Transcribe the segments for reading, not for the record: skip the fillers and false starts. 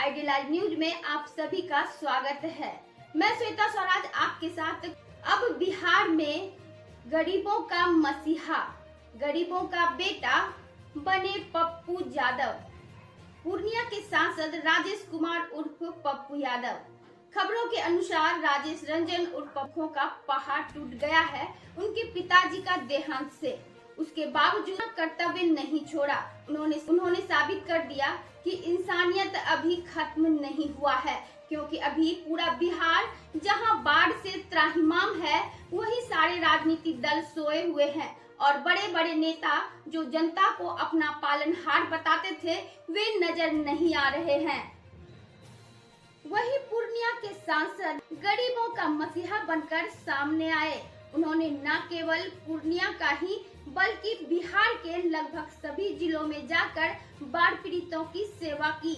Ideal आज news में आप सभी का स्वागत है। मैं श्वेता स्वराज आपके साथ। अब बिहार में गरीबों का मसीहा, गरीबों का बेटा बने पप्पू यादव। पूर्णिया के सांसद राजेश कुमार उर्फ पप्पू यादव। खबरों के अनुसार राजेश रंजन उर्फ पप्पू का पहाड़ टूट गया है उनके पिताजी का देहांत से। उसके बावजूद कर्तव्य नहीं छोड़ा। उन्होंने साबित कर दिया कि इंसानियत अभी खत्म नहीं हुआ है, क्योंकि अभी पूरा बिहार जहां बाढ़ से त्राहिमाम है, वही सारे राजनीतिक दल सोए हुए हैं और बड़े बड़े नेता जो जनता को अपना पालनहार बताते थे, वे नजर नहीं आ रहे हैं। वही पूर्णिया के सांसद गरीबों का मसीहा बनकर सामने आए। उन्होंने न केवल पूर्णिया का ही बल्कि बिहार के लगभग सभी जिलों में जाकर बाढ़ पीड़ितों की सेवा की,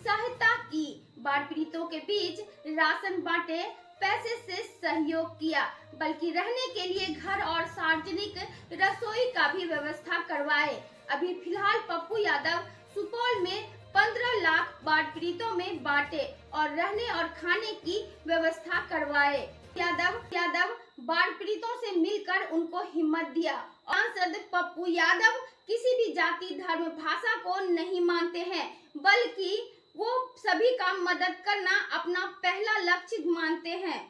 सहायता की, बाढ़ पीड़ितों के बीच राशन बांटे, पैसे से सहयोग किया, बल्कि रहने के लिए घर और सार्वजनिक रसोई का भी व्यवस्था करवाए। अभी फिलहाल पप्पू यादव सुपौल में 15 लाख बाढ़ पीड़ितों में बांटे और रहने और खाने की व्यवस्था करवाए। यादव बाढ़ पीड़ितों से मिलकर उनको हिम्मत दिया। सांसद पप्पू यादव किसी भी जाति, धर्म, भाषा को नहीं मानते हैं, बल्कि वो सभी का मदद करना अपना पहला लक्ष्य मानते हैं।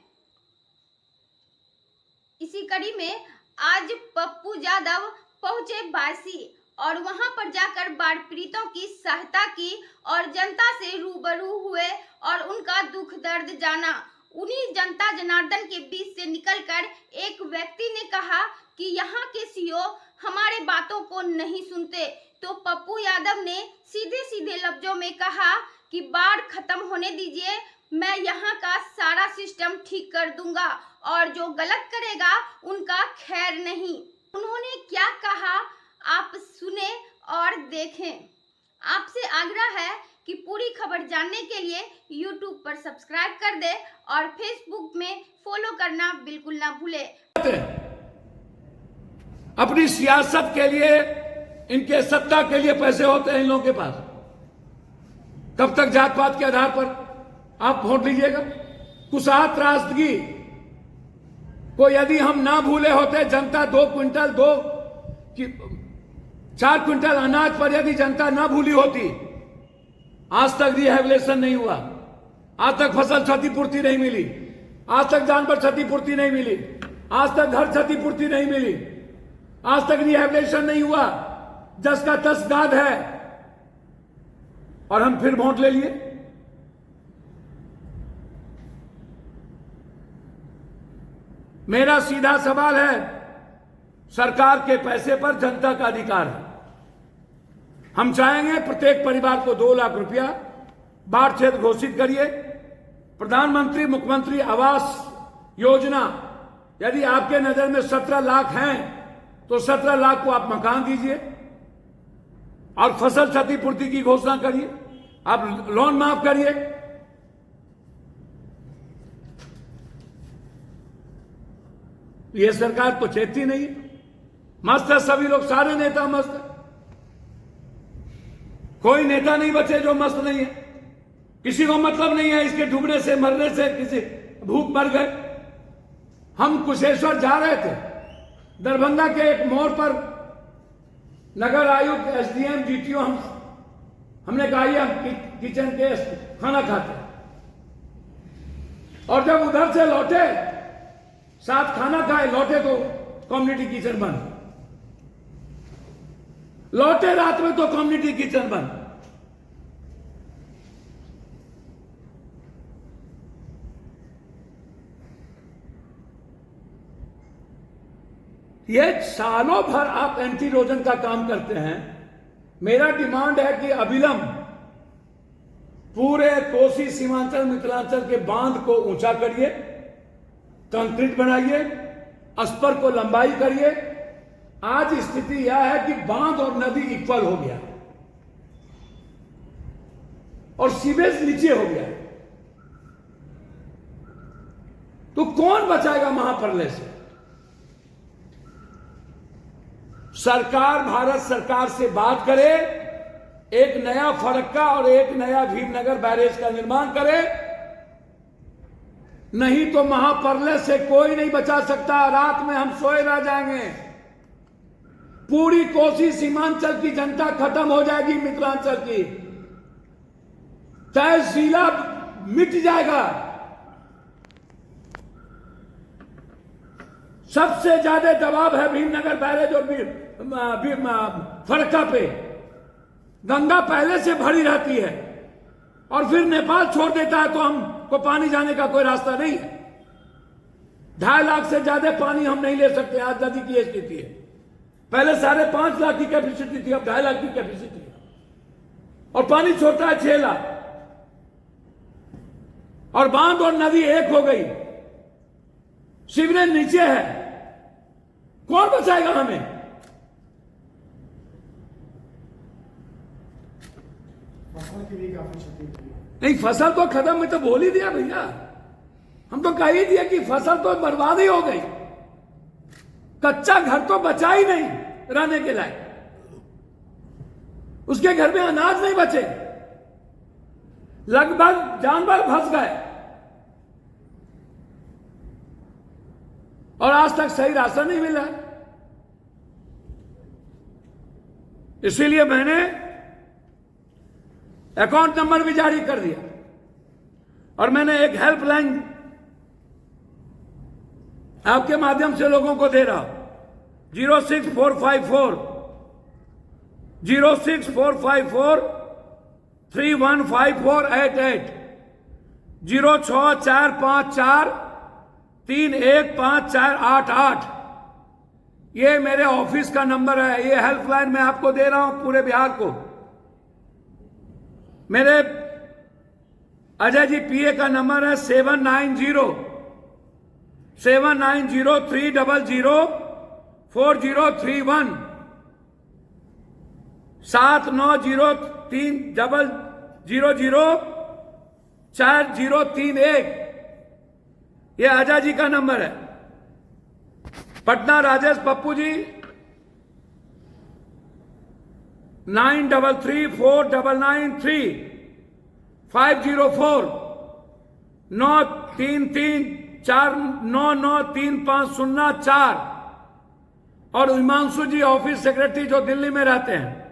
इसी कड़ी में आज पप्पू यादव पहुंचे बायसी और वहां पर जाकर बाढ़ पीड़ितों की सहायता की और जनता से रूबरू हुए और उनका दुख दर्द जाना। उन्हीं जनता जनार्दन के बीच से निकलकर एक व्यक्ति ने कहा कि यहाँ के सीओ हमारे बातों को नहीं सुनते, तो पप्पू यादव ने सीधे सीधे लफ्जों में कहा कि बाढ़ खत्म होने दीजिए, मैं यहाँ का सारा सिस्टम ठीक कर दूंगा और जो गलत करेगा उनका खैर नहीं। उन्होंने क्या कहा आप सुने और देखें। आपसे आग्रह है कि पूरी खबर जानने के लिए YouTube पर सब्सक्राइब कर दे और Facebook में फॉलो करना बिल्कुल ना भूले। अपनी सियासत के लिए, इनके सत्ता के लिए पैसे होते हैं इन लोगों के पास। कब तक जात पात के आधार पर आप वोट लीजिएगा? कुशात त्रासदगी को यदि हम ना भूले होते, जनता 4 क्विंटल अनाज पर यदि जनता ना भूली होती, आज तक रिहेबिलिटेशन नहीं हुआ, आज तक फसल क्षतिपूर्ति नहीं मिली, आज तक जानवर क्षतिपूर्ति नहीं मिली, आज तक घर क्षतिपूर्ति नहीं मिली, आज तक रिहेबिलिटेशन नहीं हुआ, जस का तस गाद है, और हम फिर वोट ले लिए। मेरा सीधा सवाल है, सरकार के पैसे पर जनता का अधिकार है। हम चाहेंगे प्रत्येक परिवार को 2 लाख रुपया बाढ़ क्षेत्र घोषित करिए। प्रधानमंत्री मुख्यमंत्री आवास योजना, यदि आपके नजर में 17 लाख हैं तो 17 लाख को आप मकान दीजिए और फसल क्षतिपूर्ति की घोषणा करिए, आप लोन माफ करिए। ये सरकार तो चेतती नहीं। मस्त है सभी लोग, सारे नेता मस्त है, कोई नेता नहीं बचे जो मस्त नहीं है। किसी को मतलब नहीं है इसके डूबने से, मरने से, किसी भूख मर गए। हम कुशेश्वर जा रहे थे, दरभंगा के एक मोड़ पर नगर आयुक्त, एसडीएम, डीटीओ, हमने कहा ये हम किचन के खाना खाते, और जब उधर से लौटे, साथ खाना खाए, लौटे तो कम्युनिटी किचन बंद, लौटे रात में तो कम्युनिटी किचन बंद। ये सालों भर आप एंटी इरोजन का काम करते हैं। मेरा डिमांड है कि अविलंब पूरे कोसी सीमांचल मिथिलांचल के बांध को ऊंचा करिए, कंक्रीट बनाइए, अस्पर को लंबाई करिए। आज स्थिति यह है कि बांध और नदी इक्वल हो गया और सीवेज नीचे हो गया, तो कौन बचाएगा महाप्रलय से? सरकार, भारत सरकार से बात करे एक नया फरक्का और एक नया भीमनगर बैरेज का निर्माण करें, नहीं तो महाप्रलय से कोई नहीं बचा सकता। रात में हम सोए रह जाएंगे। पूरी कोसी सीमांचल की जनता खत्म हो जाएगी, मिथिलांचल की तहसीला मिट जाएगा। सबसे ज्यादा दबाव है भीमनगर बैरेज और फरक्का पे। गंगा पहले से भरी रहती है और फिर नेपाल छोड़ देता है तो हमको पानी जाने का कोई रास्ता नहीं है। 2.5 लाख से ज्यादा पानी हम नहीं ले सकते। आज नदी की स्थिति है, पहले 5.5 लाख की कैपेसिटी थी, अब 2.5 लाख की कैपेसिटी है और पानी छोड़ता है 6 लाख। और बांध और नदी एक हो गई, सीवरेज नीचे है, कौन बचाएगा हमें? फसल की भी काफी क्षति हुई है। नहीं, फसल तो खत्म, में तो बोल ही दिया भैया, हम तो कह ही दिया कि फसल तो बर्बाद ही हो गई। कच्चा घर तो बचा ही नहीं रहने के लायक, उसके घर में अनाज नहीं बचे, लगभग जानवर फंस गए और आज तक सही राशन नहीं मिला। इसीलिए मैंने अकाउंट नंबर भी जारी कर दिया और मैंने एक हेल्पलाइन आपके माध्यम से लोगों को दे रहा हूं, 06454 315488 06454315488। ये मेरे ऑफिस का नंबर है। ये हेल्पलाइन मैं आपको दे रहा हूं पूरे बिहार को। मेरे अजय जी पीए का नंबर है 7903004031 7903004031। ये अजय जी का नंबर है। पटना राजेश पप्पू जी 9334993504 93349935004। और हिमांशु जी ऑफिस सेक्रेटरी जो दिल्ली में रहते हैं,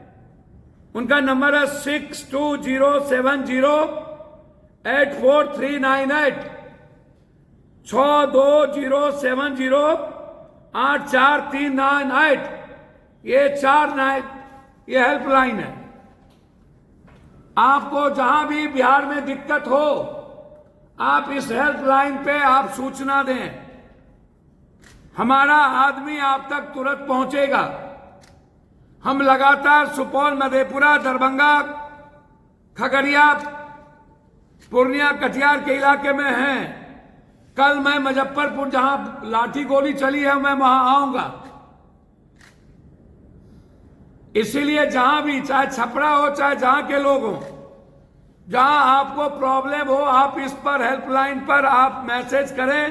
उनका नंबर है 6207084398 6207084398। ये हेल्पलाइन है। आपको जहां भी बिहार में दिक्कत हो, आप इस हेल्पलाइन पे आप सूचना दें, हमारा आदमी आप तक तुरंत पहुंचेगा। हम लगातार सुपौल, मधेपुरा, दरभंगा, खगड़िया, पूर्णिया, कटिहार के इलाके में हैं। कल मैं मुजफ्फरपुर, जहां लाठी गोली चली है, मैं वहां आऊंगा। इसीलिए जहां भी, चाहे छपरा हो चाहे जहां के लोग हो, जहां आपको प्रॉब्लम हो, आप इस पर हेल्पलाइन पर आप मैसेज करें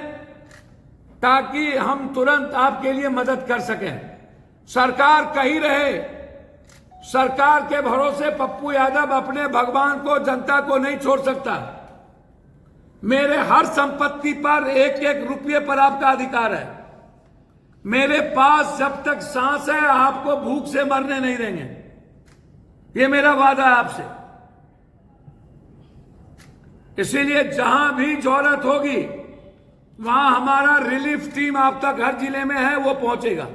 ताकि हम तुरंत आपके लिए मदद कर सकें। सरकार कहीं रहे, सरकार के भरोसे पप्पू यादव अपने भगवान को, जनता को नहीं छोड़ सकता। मेरे हर संपत्ति पर 1-1 रुपये पर आपका अधिकार है। मेरे पास जब तक सांस है आपको भूख से मरने नहीं देंगे, ये मेरा वादा है आपसे। इसीलिए जहां भी जरूरत होगी वहां हमारा रिलीफ टीम आप तक हर जिले में है, वो पहुंचेगा।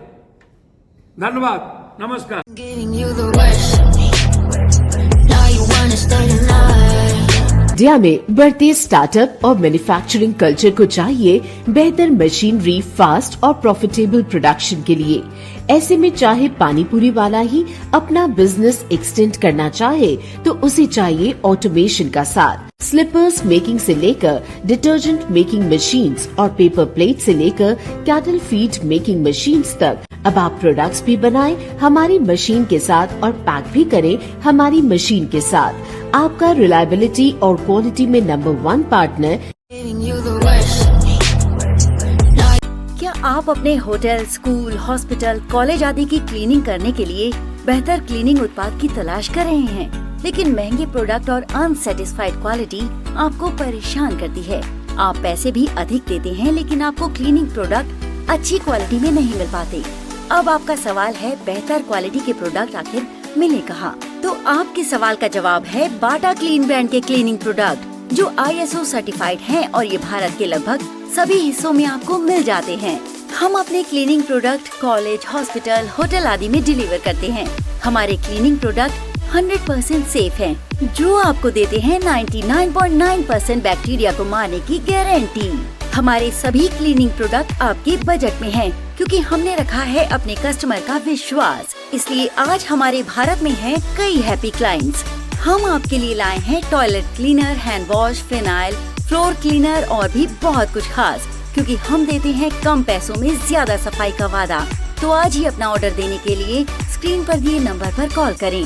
धन्यवाद, नमस्कार। इंडिया में बढ़ते स्टार्टअप और मैन्युफैक्चरिंग कल्चर को चाहिए बेहतर मशीनरी, फास्ट और प्रॉफिटेबल प्रोडक्शन के लिए। ऐसे में चाहे पानीपुरी वाला ही अपना बिजनेस एक्सटेंड करना चाहे तो उसे चाहिए ऑटोमेशन का साथ। स्लीपर्स मेकिंग से लेकर डिटर्जेंट मेकिंग मशीन्स और पेपर प्लेट से लेकर कैटल फीड मेकिंग मशीन्स तक अब आप प्रोडक्ट्स भी बनाएं हमारी मशीन के साथ और पैक भी करें हमारी मशीन के साथ। आपका रिलायबिलिटी और क्वालिटी में नंबर 1 पार्टनर। क्या आप अपने होटल, स्कूल, हॉस्पिटल, कॉलेज आदि की क्लीनिंग करने के लिए बेहतर क्लीनिंग उत्पाद की तलाश कर रहे हैं? लेकिन महंगे प्रोडक्ट और अनसेटिस्फाइड क्वालिटी आपको परेशान करती है। आप पैसे भी अधिक देते हैं लेकिन आपको क्लीनिंग प्रोडक्ट अच्छी क्वालिटी में नहीं मिल पाते। अब आपका सवाल है बेहतर क्वालिटी के प्रोडक्ट आखिर मिले कहाँ? तो आपके सवाल का जवाब है बाटा क्लीन ब्रांड के क्लीनिंग प्रोडक्ट जो ISO सर्टिफाइड हैं और ये भारत के लगभग सभी हिस्सों में आपको मिल जाते हैं। हम अपने cleaning product college, hospital, hotel आदि में डिलीवर करते हैं। हमारे क्लीनिंग प्रोडक्ट 100% सेफ हैं, जो आपको देते हैं 99.9% बैक्टीरिया को मारने की गारंटी। हमारे सभी क्लीनिंग प्रोडक्ट आपके बजट में हैं, क्योंकि हमने रखा है अपने कस्टमर का विश्वास। इसलिए आज हमारे भारत में हैं कई हैप्पी क्लाइंट्स। हम आपके लिए लाए हैं toilet cleaner, hand wash, phenyl, floor cleaner और भी बहुत कुछ खास, क्योंकि हम देते हैं कम पैसों में ज्यादा सफाई का वादा। तो आज ही अपना ऑर्डर देने के लिए स्क्रीन पर दिए नंबर पर कॉल करें।